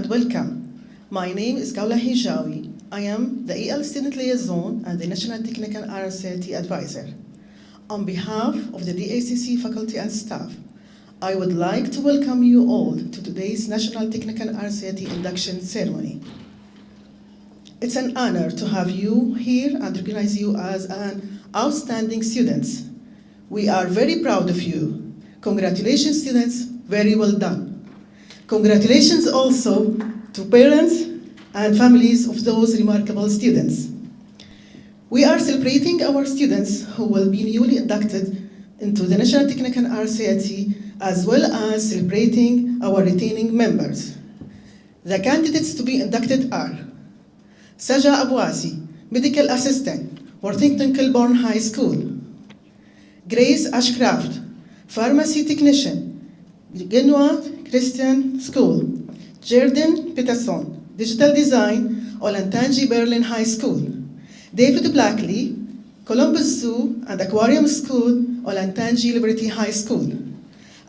and welcome. My name is Kaula Hijawi. I am the EL Student Liaison and the National Technical RCIT Advisor. On behalf of the DACC faculty and staff, I would like to welcome you all to today's National Technical RCIT Induction Ceremony. It's an honor to have you here and recognize you as an outstanding students. We are very proud of you. Congratulations, students, very well done. Congratulations also to parents and families of those remarkable students. We are celebrating our students who will be newly inducted into the National Technical RCIT, as well as celebrating our retaining members. The candidates to be inducted are Saja Abwasi, Medical Assistant, Worthington Kilbourne High School; Grace Ashcraft, Pharmacy Technician, Genoa Christian School; Jordan Peterson, Digital Design, Olentangy Berlin High School; David Blackley, Columbus Zoo and Aquarium School, Olentangy Liberty High School;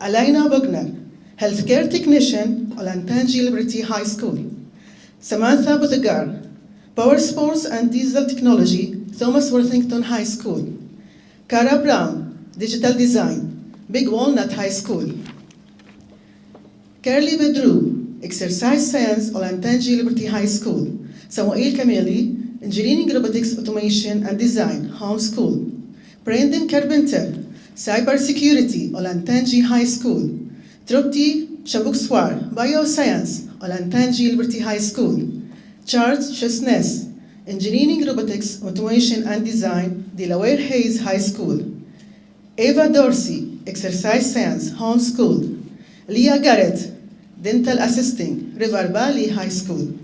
Alaina Bogner, Healthcare Technician, Olentangy Liberty High School; Samantha Butegar, Power Sports and Diesel Technology, Thomas Worthington High School; Cara Brown, Digital Design, Big Walnut High School; Carly Bedru, Exercise Science, Olentangy Liberty High School; Samuel Kameli, Engineering Robotics Automation and Design, Home School; Brandon Carpenter, Cybersecurity, Olentangy High School; Trupti Chabukswar, Bioscience, Olentangy Liberty High School; Charles Chesnes, Engineering Robotics Automation and Design, Delaware Hayes High School; Eva Dorsey, Exercise Science, Home School; Leah Garrett, Dental Assisting, River Valley High School;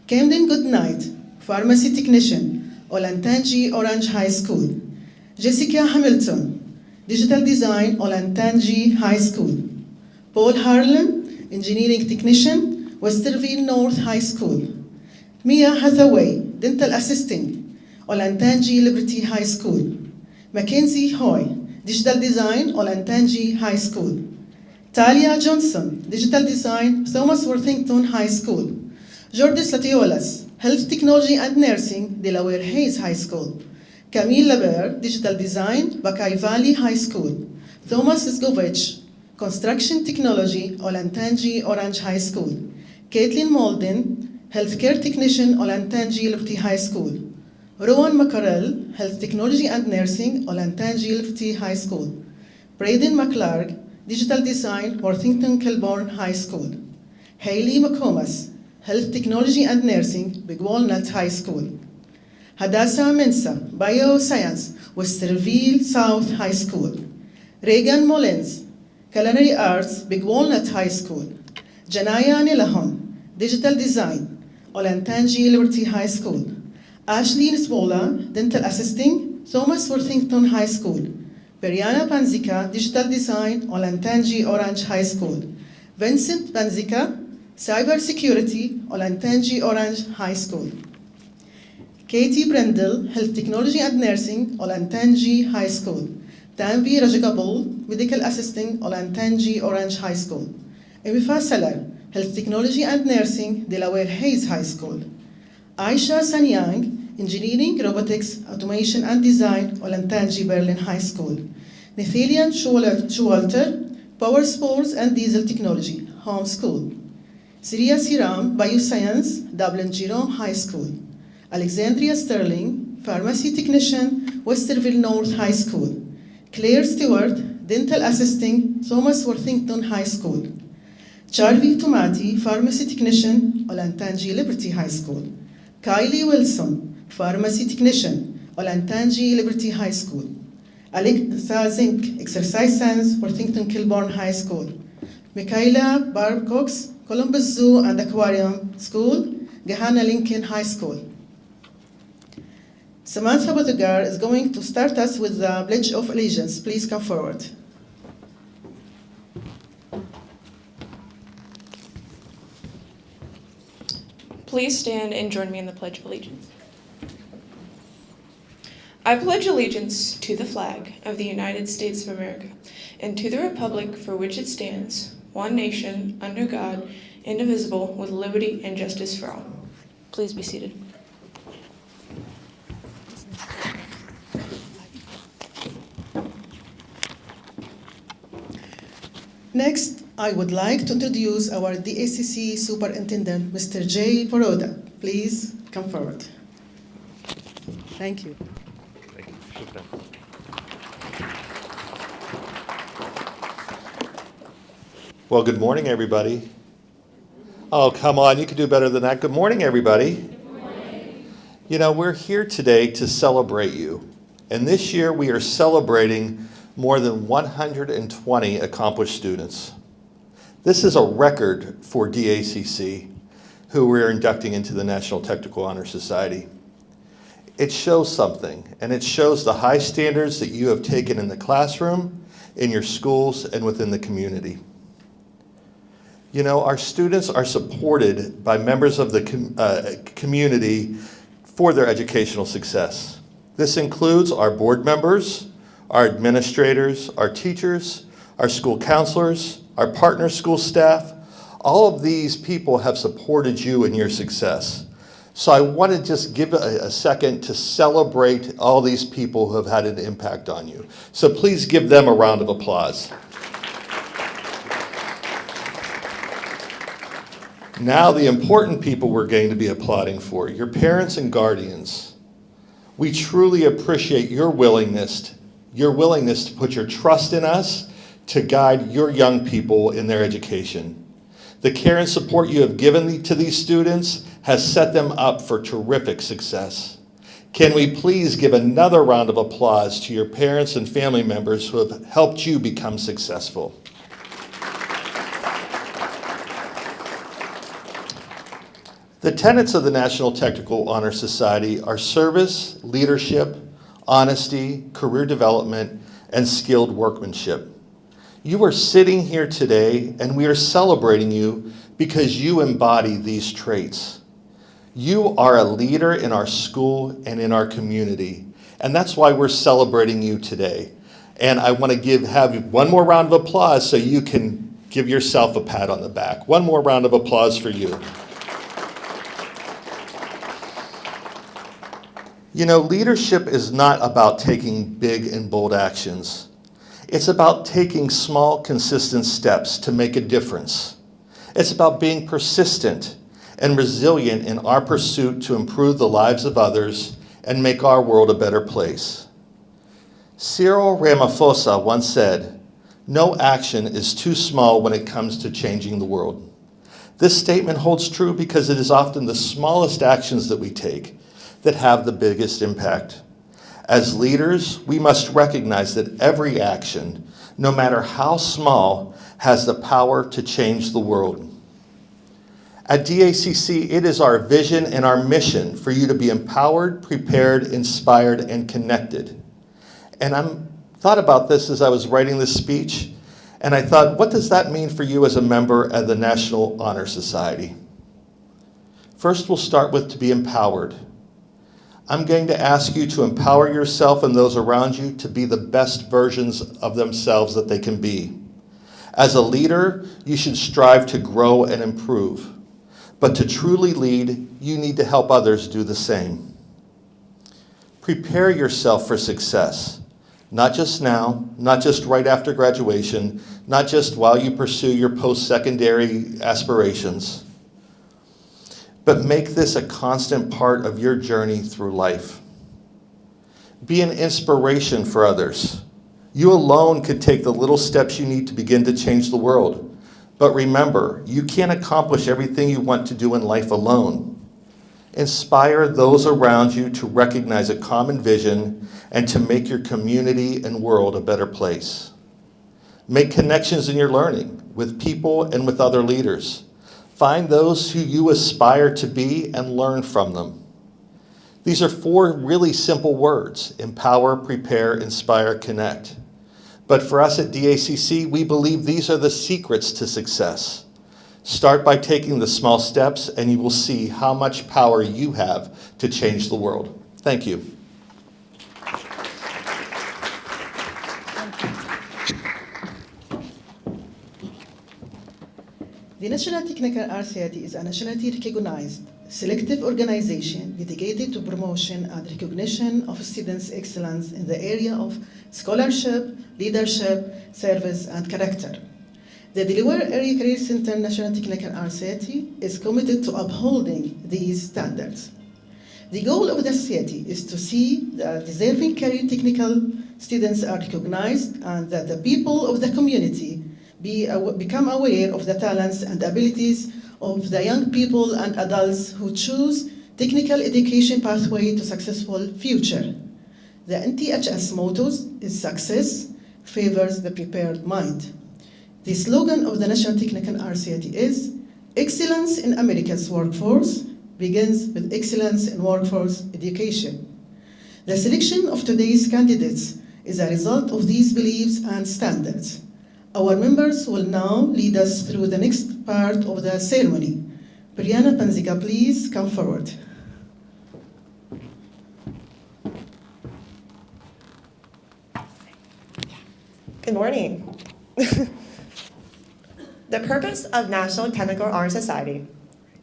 Camden Goodnight, Pharmacy Technician, Olentangy Orange High School; Jessica Hamilton, Digital Design, Olentangy High School; Paul Harlan, Engineering Technician, Westerville North High School; Mia Hathaway, Dental Assisting, Olentangy Liberty High School; Mackenzie Hoy, Digital Design, Olentangy High School; Talia Johnson, Digital Design, Thomas Worthington High School; Jordis Latiolas, Health Technology and Nursing, Delaware Hayes High School; Camille Laber, Digital Design, Buckeye Valley High School; Thomas Sgovich, Construction Technology, Olentangy Orange High School; Caitlin Molden, Healthcare Technician, Olentangy Liberty High School; Rowan Maccarell, Health Technology and Nursing, Olentangy Liberty High School; Braden McClark, Digital Design, Worthington Kilbourne High School; Hayley McComas, Health Technology and Nursing, Big Walnut High School; Hadassah Mensa, Bioscience, Westerville South High School; Reagan Mullins, Culinary Arts, Big Walnut High School; Janaya Nilahon, Digital Design, Olentangy Liberty High School; Ashley Niswola, Dental Assisting, Thomas Worthington High School; Periana Panzica, Digital Design, Olentangy Orange High School; Vincent Panzica, Cybersecurity, Olentangy Orange High School; Katie Brendel, Health Technology and Nursing, Olentangy High School; Tanvi Rajagabul, Medical Assisting, Olentangy Orange High School; Emifa Salar, Health Technology and Nursing, Delaware Hayes High School; Aisha Sanyang, Engineering, Robotics, Automation and Design, Olentangy Berlin High School; Nathaniel Showalter, Power Sports and Diesel Technology, Home School; Syria Siram, Bioscience, Dublin Jerome High School; Alexandria Sterling, Pharmacy Technician, Westerville North High School; Claire Stewart, Dental Assisting, Thomas Worthington High School; Charvi Tomati, Pharmacy Technician, Olentangy Liberty High School; Kylie Wilson, Pharmacy Technician, Olentangy Liberty High School; Alexa Zink, Exercise Science, Worthington Kilbourne High School; Michaela Barcox, Columbus Zoo and Aquarium School, Gahanna Lincoln High School. Samantha Butegar is going to start us with the Pledge of Allegiance. Please come forward. Please stand and join me in the Pledge of Allegiance. I pledge allegiance to the flag of the United States of America and to the republic for which it stands, one nation, under God, indivisible, with liberty and justice for all. Please be seated. Next, I would like to introduce our DACC Superintendent, Mr. Jay Poroda. Please come forward. Thank you. Thank you. Shukran. Well, good morning, everybody. Oh, come on, you can do better than that. Good morning, everybody. Good morning. You know, we're here today to celebrate you. And this year we are celebrating more than 120 accomplished students. This is a record for DACC, who we're inducting into the National Technical Honor Society. It shows something, and it shows the high standards that you have taken in the classroom, in your schools, and within the community. You know, our students are supported by members of the community for their educational success. This includes our board members, our administrators, our teachers, our school counselors, our partner school staff. All of these people have supported you in your success. So I want to just give a second to celebrate all these people who have had an impact on you. So please give them a round of applause. Now the important people we're going to be applauding for, your parents and guardians. We truly appreciate your willingness to put your trust in us to guide your young people in their education. The care and support you have given to these students has set them up for terrific success. Can we please give another round of applause to your parents and family members who have helped you become successful? The tenets of the National Technical Honor Society are service, leadership, honesty, career development, and skilled workmanship. You are sitting here today, and we are celebrating you because you embody these traits. You are a leader in our school and in our community, and that's why we're celebrating you today. And I want to have one more round of applause so you can give yourself a pat on the back. One more round of applause for you. You know, leadership is not about taking big and bold actions. It's about taking small, consistent steps to make a difference. It's about being persistent and resilient in our pursuit to improve the lives of others and make our world a better place. Cyril Ramaphosa once said, "No action is too small when it comes to changing the world." This statement holds true because it is often the smallest actions that we take that have the biggest impact. As leaders, we must recognize that every action, no matter how small, has the power to change the world. At DACC, it is our vision and our mission for you to be empowered, prepared, inspired, and connected. And I thought about this as I was writing this speech, and I thought, what does that mean for you as a member of the National Honor Society? First, we'll start with to be empowered. I'm going to ask you to empower yourself and those around you to be the best versions of themselves that they can be. As a leader, you should strive to grow and improve. But to truly lead, you need to help others do the same. Prepare yourself for success, not just now, not just right after graduation, not just while you pursue your post-secondary aspirations, but make this a constant part of your journey through life. Be an inspiration for others. You alone could take the little steps you need to begin to change the world. But remember, you can't accomplish everything you want to do in life alone. Inspire those around you to recognize a common vision and to make your community and world a better place. Make connections in your learning with people and with other leaders. Find those who you aspire to be and learn from them. These are 4 really simple words: empower, prepare, inspire, connect. But for us at DACC, we believe these are the secrets to success. Start by taking the small steps, and you will see how much power you have to change the world. Thank you. The National Technical Art Society is a nationally recognized selective organization dedicated to promotion and recognition of students' excellence in the area of scholarship, leadership, service, and character. The Delaware Area Career Center National Technical Art Society is committed to upholding these standards. The goal of the society is to see that deserving career technical students are recognized and that the people of the community become aware of the talents and abilities of the young people and adults who choose technical education pathway to successful future. The NTHS motto is success favors the prepared mind. The slogan of the National Technical Art Society is excellence in America's workforce begins with excellence in workforce education. The selection of today's candidates is a result of these beliefs and standards. Our members will now lead us through the next part of the ceremony. Brianna Panzica, please come forward. Good morning. The purpose of National Technical Art Society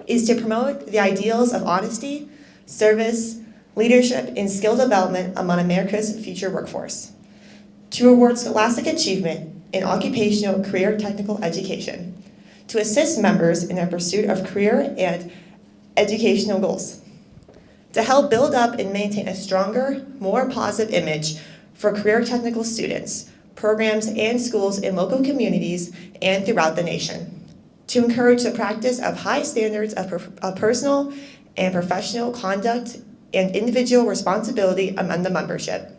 is to promote the ideals of honesty, service, leadership, and skill development among America's future workforce, to reward scholastic achievement in occupational career technical education, to assist members in their pursuit of career and educational goals, to help build up and maintain a stronger, more positive image for career technical students, programs, and schools in local communities and throughout the nation, to encourage the practice of high standards of personal and professional conduct and individual responsibility among the membership,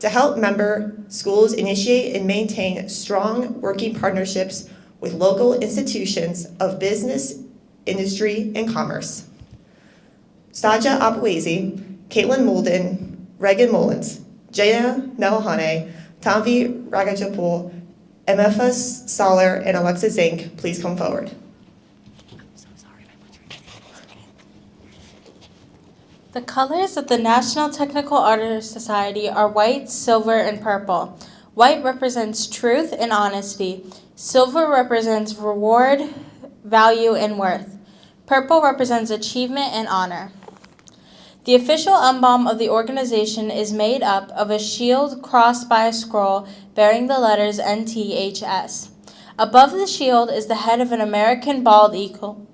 to help member schools initiate and maintain strong working partnerships with local institutions of business, industry, and commerce. Saja Abuezi, Caitlin Molden, Reagan Mullins, Jaya Nelahane, Tanvi Ragajapul, MFS Solar, and Alexa Zink, please come forward. The colors of the National Technical Art Society are white, silver, and purple. White represents truth and honesty. Silver represents reward, value, and worth. Purple represents achievement and honor. The official emblem of the organization is made up of a shield crossed by a scroll bearing the letters NTHS. Above the shield is the head of an American bald eagle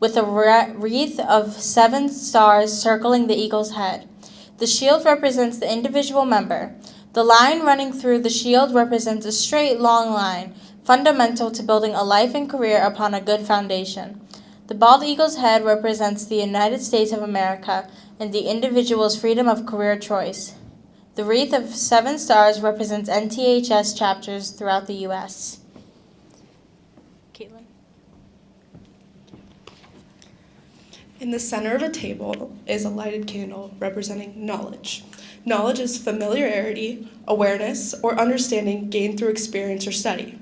with a wreath of 7 stars circling the eagle's head. The shield represents the individual member. The line running through the shield represents a straight, long line, fundamental to building a life and career upon a good foundation. The bald eagle's head represents the United States of America and the individual's freedom of career choice. The wreath of 7 stars represents NTHS chapters throughout the U.S. Caitlin? In the center of a table is a lighted candle representing knowledge. Knowledge is familiarity, awareness, or understanding gained through experience or study.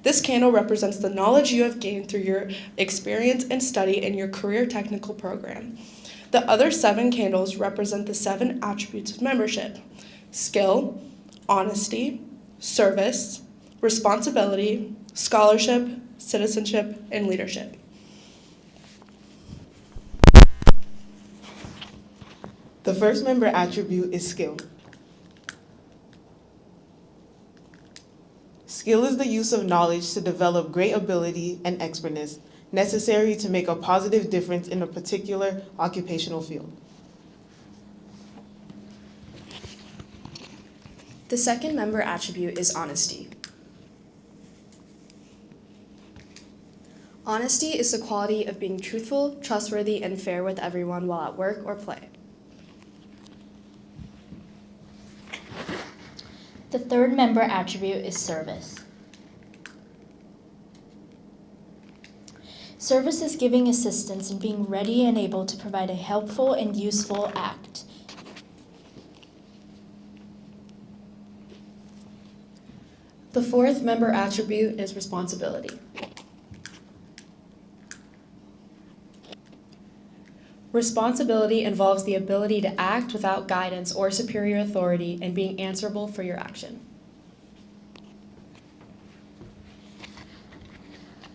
This candle represents the knowledge you have gained through your experience and study in your career technical program. The other 7 candles represent the 7 attributes of membership: skill, honesty, service, responsibility, scholarship, citizenship, and leadership. The first member attribute is skill. Skill is the use of knowledge to develop great ability and expertness necessary to make a positive difference in a particular occupational field. The second member attribute is honesty. Honesty is the quality of being truthful, trustworthy, and fair with everyone while at work or play. The third member attribute is service. Service is giving assistance and being ready and able to provide a helpful and useful act. The fourth member attribute is responsibility. Responsibility involves the ability to act without guidance or superior authority and being answerable for your action.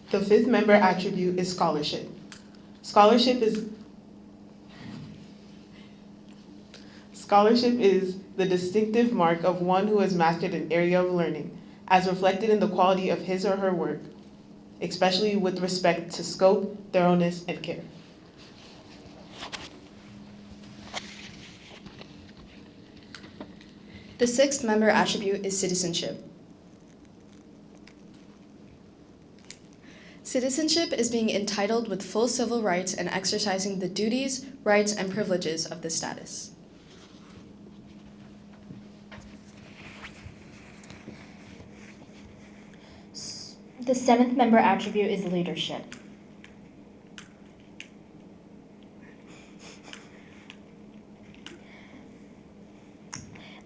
The fifth member attribute is scholarship. Scholarship is the distinctive mark of one who has mastered an area of learning, as reflected in the quality of his or her work, especially with respect to scope, thoroughness, and care. The sixth member attribute is citizenship. Citizenship is being entitled with full civil rights and exercising the duties, rights, and privileges of the status. The seventh member attribute is leadership.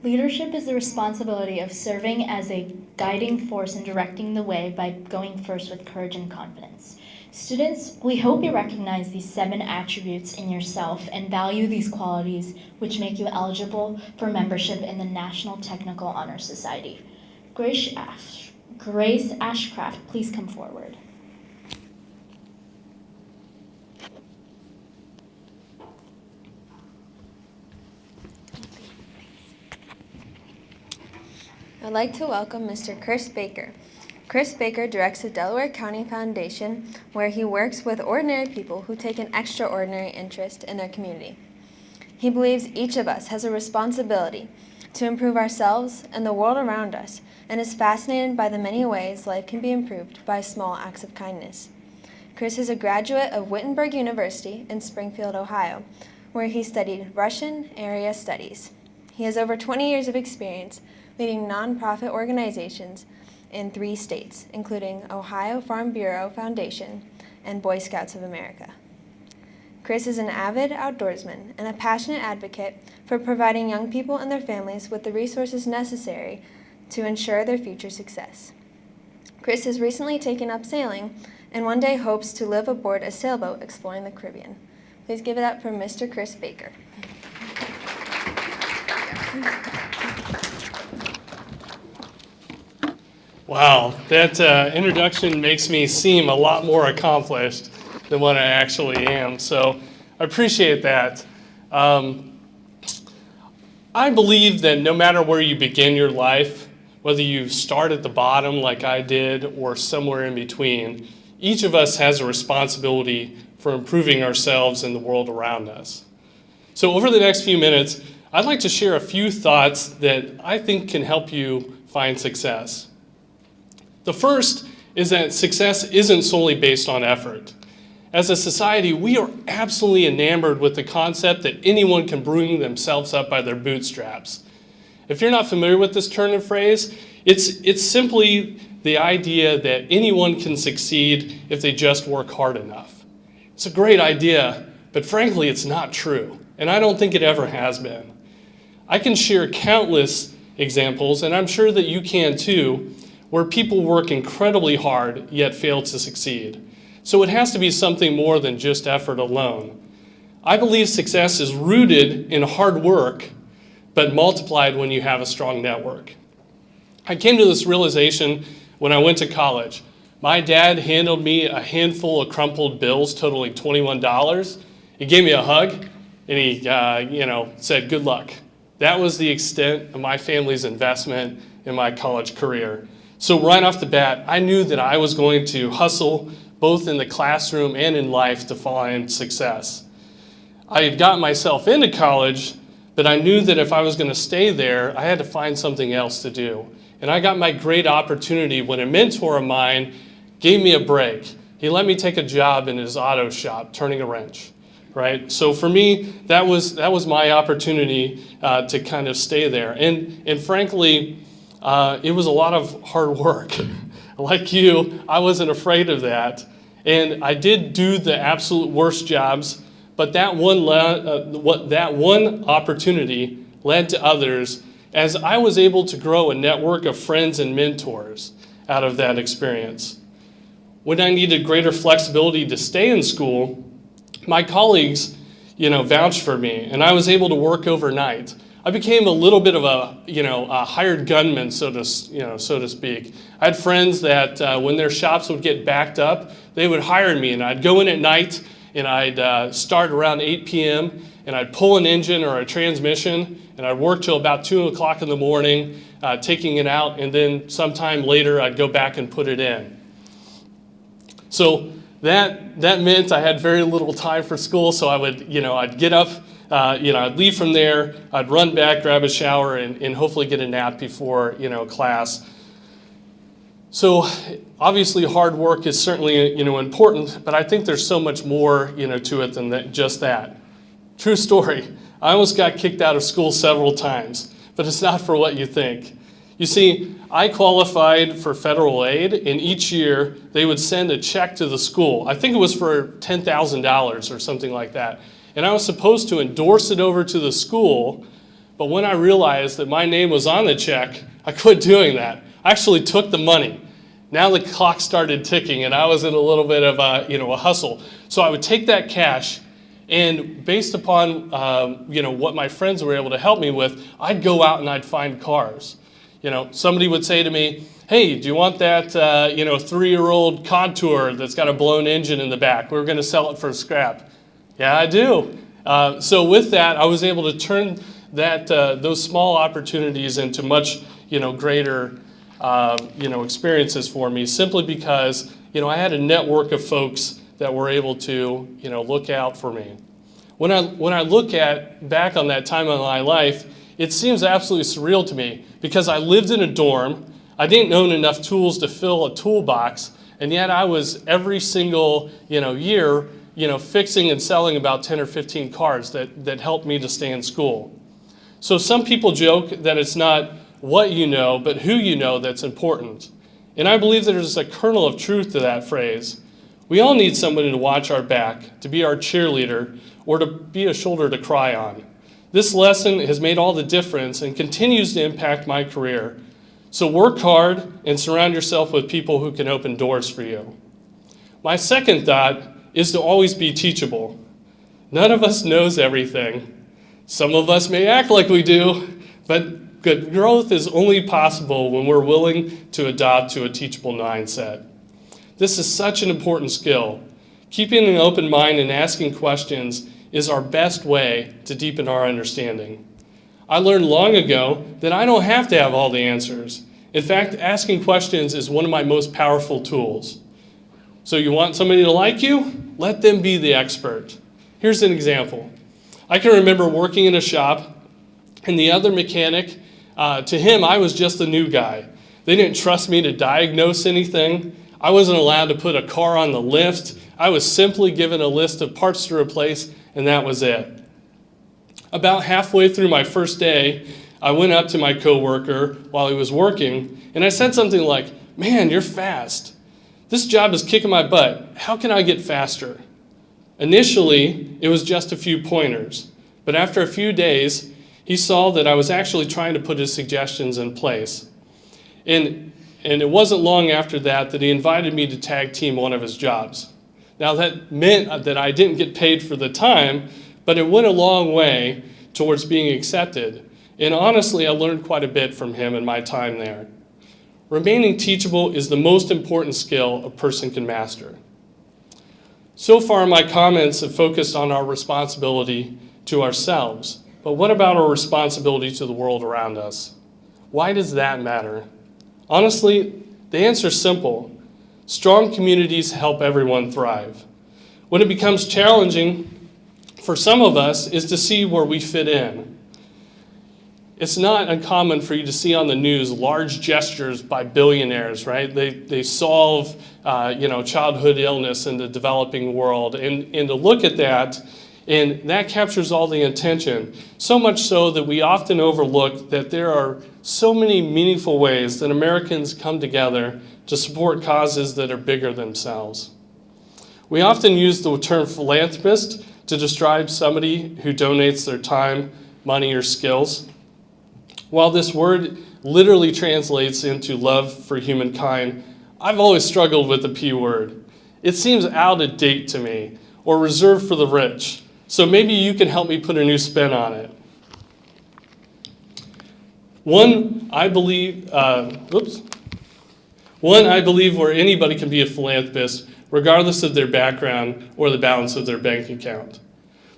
Leadership is the responsibility of serving as a guiding force and directing the way by going first with courage and confidence. Students, we hope you recognize these 7 attributes in yourself and value these qualities which make you eligible for membership in the National Technical Honor Society. Grace Ashcraft, please come forward. I'd like to welcome Mr. Chris Baker. Chris Baker directs the Delaware County Foundation, where he works with ordinary people who take an extraordinary interest in their community. He believes each of us has a responsibility to improve ourselves and the world around us, and is fascinated by the many ways life can be improved by small acts of kindness. Chris is a graduate of Wittenberg University in Springfield, Ohio, where he studied Russian area studies. He has over 20 years of experience leading nonprofit organizations in 3 states, including Ohio Farm Bureau Foundation and Boy Scouts of America. Chris is an avid outdoorsman and a passionate advocate for providing young people and their families with the resources necessary to ensure their future success. Chris has recently taken up sailing and one day hopes to live aboard a sailboat exploring the Caribbean. Please give it up for Mr. Chris Baker. Wow, that introduction makes me seem a lot more accomplished than what I actually am, so I appreciate that. I believe that no matter where you begin your life, whether you start at the bottom like I did or somewhere in between, each of us has a responsibility for improving ourselves and the world around us. So over the next few minutes, I'd like to share a few thoughts that I think can help you find success. The first is that success isn't solely based on effort. As a society, we are absolutely enamored with the concept that anyone can bring themselves up by their bootstraps. If you're not familiar with this turn of phrase, it's simply the idea that anyone can succeed if they just work hard enough. It's a great idea, but frankly, it's not true, and I don't think it ever has been. I can share countless examples, and I'm sure that you can too, where people work incredibly hard yet fail to succeed. So it has to be something more than just effort alone. I believe success is rooted in hard work, but multiplied when you have a strong network. I came to this realization when I went to college. My dad handed me a handful of crumpled bills totaling $21. He gave me a hug, and he said, "Good luck." That was the extent of my family's investment in my college career. So right off the bat, I knew that I was going to hustle both in the classroom and in life to find success. I had gotten myself into college, but I knew that if I was going to stay there, I had to find something else to do. And I got my great opportunity when a mentor of mine gave me a break. He let me take a job in his auto shop, turning a wrench, right? So for me, that was my opportunity to kind of stay there. And frankly, it was a lot of hard work. Like you, I wasn't afraid of that. And I did do the absolute worst jobs, but that one opportunity led to others as I was able to grow a network of friends and mentors out of that experience. When I needed greater flexibility to stay in school, my colleagues, vouched for me, and I was able to work overnight. I became a little bit of a hired gunman, so to speak. I had friends that when their shops would get backed up, they would hire me, and I'd go in at night, and I'd start around 8 p.m., and I'd pull an engine or a transmission, and I'd work till about 2 o'clock in the morning, taking it out, and then sometime later I'd go back and put it in. So that meant I had very little time for school, so I'd get up, I'd leave from there, I'd run back, grab a shower, and hopefully get a nap before, class. So obviously hard work is certainly, important, but I think there's so much more, to it than just that. True story. I almost got kicked out of school several times, but it's not for what you think. You see, I qualified for federal aid, and each year they would send a check to the school. I think it was for $10,000 or something like that. And I was supposed to endorse it over to the school, but when I realized that my name was on the check, I quit doing that. I actually took the money. Now the clock started ticking, and I was in a little bit of a hustle. So I would take that cash, and based upon what my friends were able to help me with, I'd go out and I'd find cars. Somebody would say to me, "Hey, do you want that 3-year-old Contour that's got a blown engine in the back? We're going to sell it for scrap." Yeah, I do. So with that, I was able to turn those small opportunities into much greater experiences for me, simply because I had a network of folks that were able to look out for me. When I look back on that time of my life, it seems absolutely surreal to me, because I lived in a dorm, I didn't own enough tools to fill a toolbox, and yet I was every single year fixing and selling about 10 or 15 cars that helped me to stay in school. So some people joke that it's not what you know, but who you know that's important. And I believe there's a kernel of truth to that phrase. We all need somebody to watch our back, to be our cheerleader, or to be a shoulder to cry on. This lesson has made all the difference and continues to impact my career. So work hard and surround yourself with people who can open doors for you. My second thought is to always be teachable. None of us knows everything. Some of us may act like we do, but good growth is only possible when we're willing to adopt to a teachable mindset. This is such an important skill. Keeping an open mind and asking questions is our best way to deepen our understanding. I learned long ago that I don't have to have all the answers. In fact, asking questions is one of my most powerful tools. So you want somebody to like you? Let them be the expert. Here's an example. I can remember working in a shop, and the other mechanic, to him, I was just a new guy. They didn't trust me to diagnose anything. I wasn't allowed to put a car on the lift. I was simply given a list of parts to replace, and that was it. About halfway through my first day, I went up to my coworker while he was working, and I said something like, "Man, you're fast. This job is kicking my butt. How can I get faster?" Initially, it was just a few pointers, but after a few days, he saw that I was actually trying to put his suggestions in place. And it wasn't long after that he invited me to tag team one of his jobs. Now that meant that I didn't get paid for the time, but it went a long way towards being accepted. And honestly, I learned quite a bit from him in my time there. Remaining teachable is the most important skill a person can master. So far, my comments have focused on our responsibility to ourselves, but what about our responsibility to the world around us? Why does that matter? Honestly, the answer is simple. Strong communities help everyone thrive. When it becomes challenging for some of us is to see where we fit in. It's not uncommon for you to see on the news large gestures by billionaires, right? They solve childhood illness in the developing world, and to look at that, and that captures all the attention, so much so that we often overlook that there are so many meaningful ways that Americans come together to support causes that are bigger than themselves. We often use the term philanthropist to describe somebody who donates their time, money, or skills. While this word literally translates into love for humankind, I've always struggled with the P word. It seems out of date to me, or reserved for the rich. So maybe you can help me put a new spin on it. One, I believe where anybody can be a philanthropist, regardless of their background or the balance of their bank account.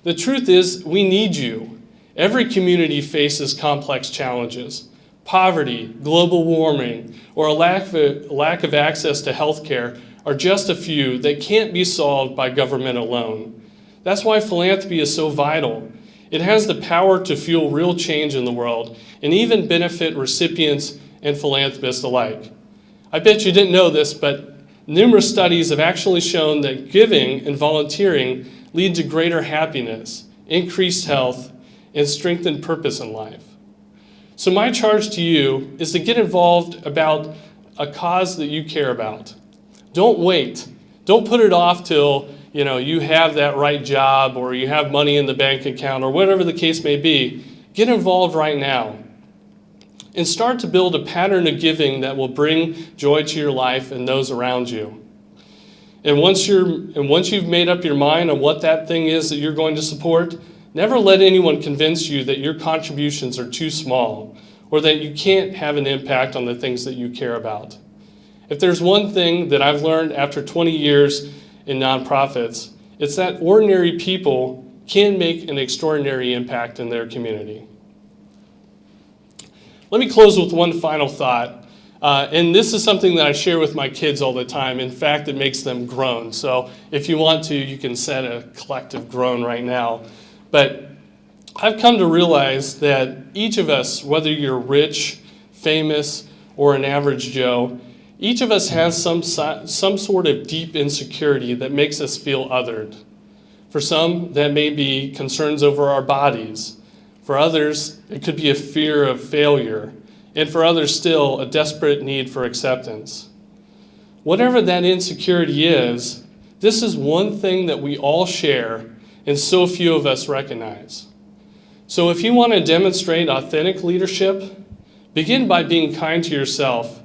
The truth is, we need you. Every community faces complex challenges. Poverty, global warming, or a lack of access to health care are just a few that can't be solved by government alone. That's why philanthropy is so vital. It has the power to fuel real change in the world and even benefit recipients and philanthropists alike. I bet you didn't know this, but numerous studies have actually shown that giving and volunteering lead to greater happiness, increased health, and strengthened purpose in life. So my charge to you is to get involved about a cause that you care about. Don't wait. Don't put it off till you have that right job or you have money in the bank account or whatever the case may be. Get involved right now and start to build a pattern of giving that will bring joy to your life and those around you. And once you've made up your mind on what that thing is that you're going to support, never let anyone convince you that your contributions are too small or that you can't have an impact on the things that you care about. If there's one thing that I've learned after 20 years in nonprofits, it's that ordinary people can make an extraordinary impact in their community. Let me close with one final thought. And this is something that I share with my kids all the time. In fact, it makes them groan. So if you want to, you can set a collective groan right now. But I've come to realize that each of us, whether you're rich, famous, or an average Joe, each of us has some sort of deep insecurity that makes us feel othered. For some, that may be concerns over our bodies. For others, it could be a fear of failure. And for others still, a desperate need for acceptance. Whatever that insecurity is, this is one thing that we all share and so few of us recognize. So if you want to demonstrate authentic leadership, begin by being kind to yourself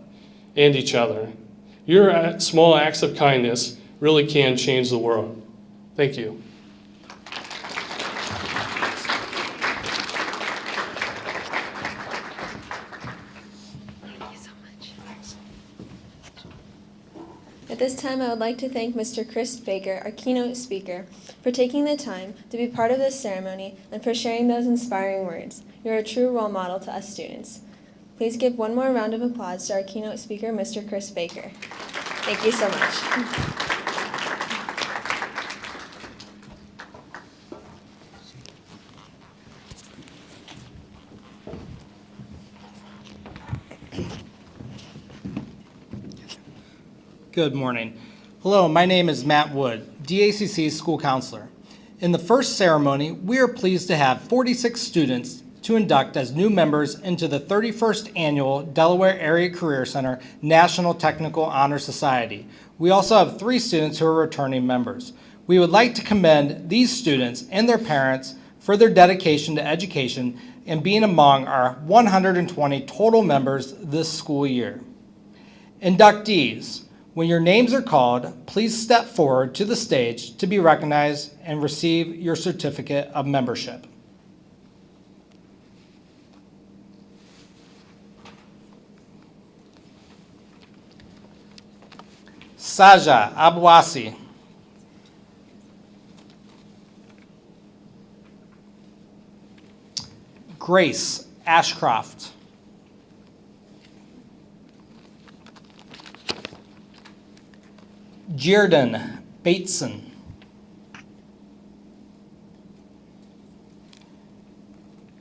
and each other. Your small acts of kindness really can change the world. Thank you. At this time, I would like to thank Mr. Chris Baker, our keynote speaker, for taking the time to be part of this ceremony and for sharing those inspiring words. You're a true role model to us students. Please give one more round of applause to our keynote speaker, Mr. Chris Baker. Thank you so much. Good morning. Hello, my name is Matt Wood, DACC school counselor. In the first ceremony, we are pleased to have 46 students to induct as new members into the 31st Annual Delaware Area Career Center National Technical Honor Society. We also have 3 students who are returning members. We would like to commend these students and their parents for their dedication to education and being among our 120 total members this school year. Inductees, when your names are called, please step forward to the stage to be recognized and receive your certificate of membership. Saja Abwasi. Grace Ashcroft. Jordan Bateson.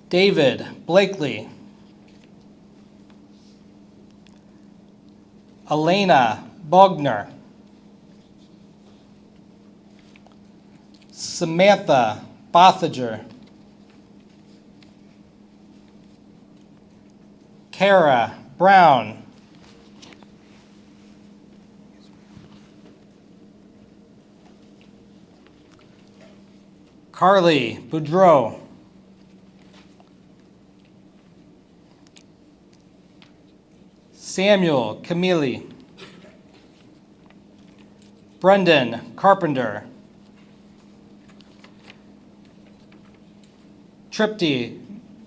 David Blakely. Elena Bogner. Samantha Bothager. Kara Brown. Carly Boudreau. Samuel Camille. Brendan Carpenter. Tripti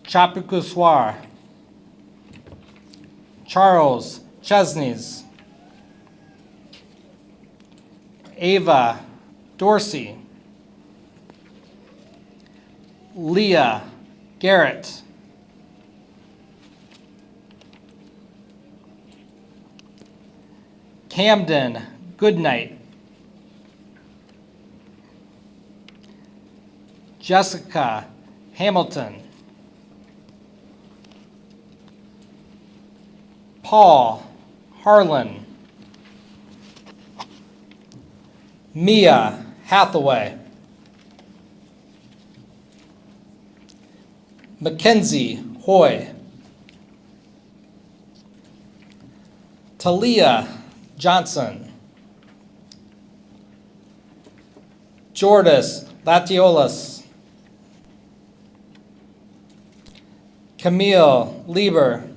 Chapukuswar. Charles Chesneys, Ava Dorsey, Leah Garrett, Camden Goodnight, Jessica Hamilton, Paul Harlan, Mia Hathaway, Mackenzie Hoy, Talia Johnson, Jordis Latiolas, Camille Lieber,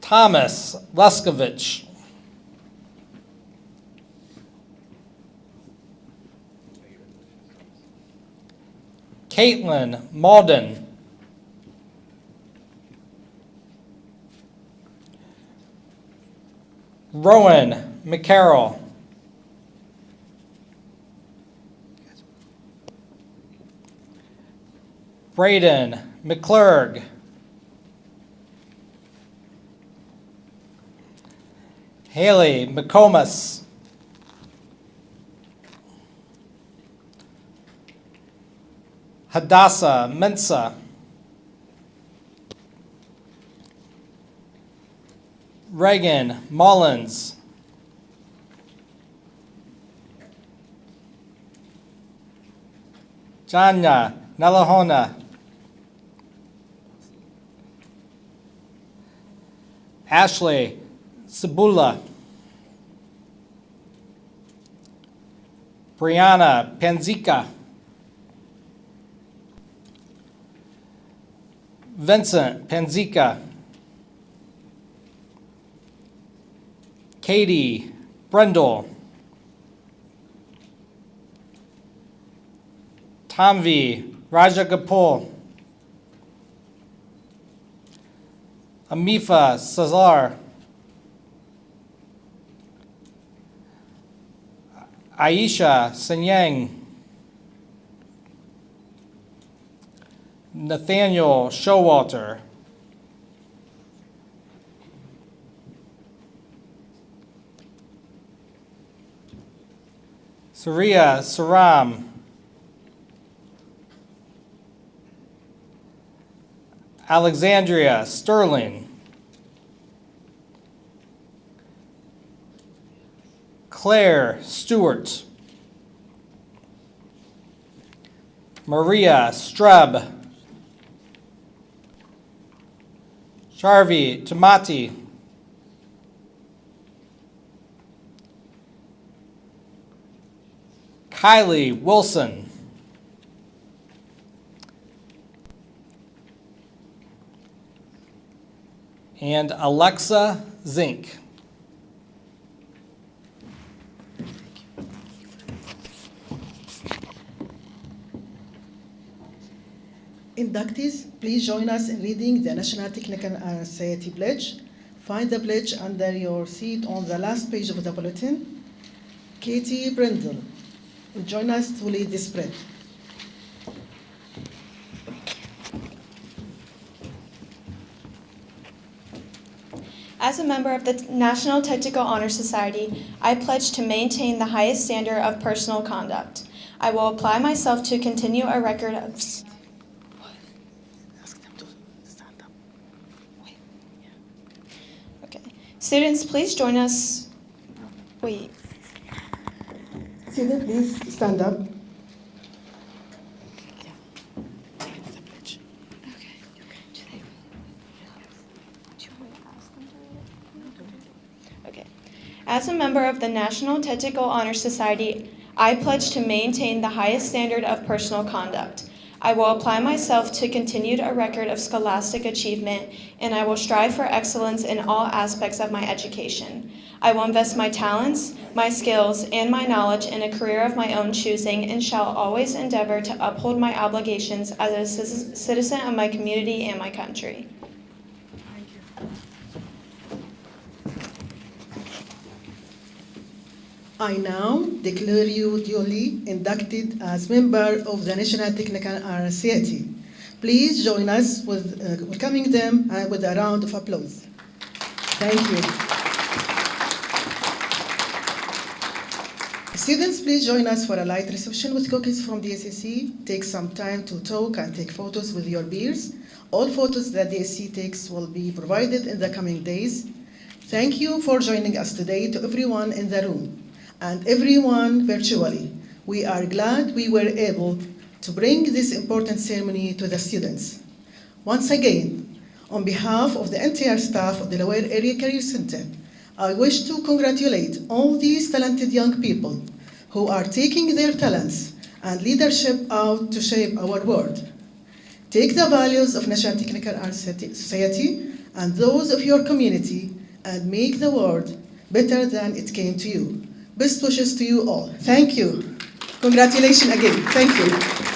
Thomas Leskovich, Caitlin Malden, Rowan McCarroll, Braden McClurg, Haley McComas, Hadassah Mensa, Reagan Mullins, Janya Nalahona, Ashley Sabula, Brianna Panzika, Vincent Panzika, Katie Brendel, Tamvi Rajagopal, Amifa Sazar, Aisha Senyang, Nathaniel Showalter, Surya Saram, Alexandria Sterling, Claire Stewart, Maria Strub, Sharvi Tamati, Kylie Wilson, and Alexa Zink. Inductees, please join us in reading the National Technical Society Pledge. Find the pledge under your seat on the last page of the bulletin. Katie Brendel will join us to lead this spread. As a member of the National Technical Honor Society, I pledge to maintain the highest standard of personal conduct. I will apply myself to continue a record of... Okay. Students, please join us. Wait. Students, please stand up. As a member of the National Technical Honor Society, I pledge to maintain the highest standard of personal conduct. I will apply myself to continue a record of scholastic achievement, and I will strive for excellence in all aspects of my education. I will invest my talents, my skills, and my knowledge in a career of my own choosing and shall always endeavor to uphold my obligations as a citizen of my community and my country. I now declare you duly inducted as member of the National Technical Art Society. Please join us with welcoming them with a round of applause. Thank you. Students, please join us for a light reception with cookies from DACC. Take some time to talk and take photos with your peers. All photos that DACC takes will be provided in the coming days. Thank you for joining us today, to everyone in the room and everyone virtually. We are glad we were able to bring this important ceremony to the students. Once again, on behalf of the entire staff of the Delaware Area Career Center, I wish to congratulate all these talented young people who are taking their talents and leadership out to shape our world. Take the values of National Technical Art Society and those of your community and make the world better than it came to you. Best wishes to you all. Thank you. Congratulations again. Thank you.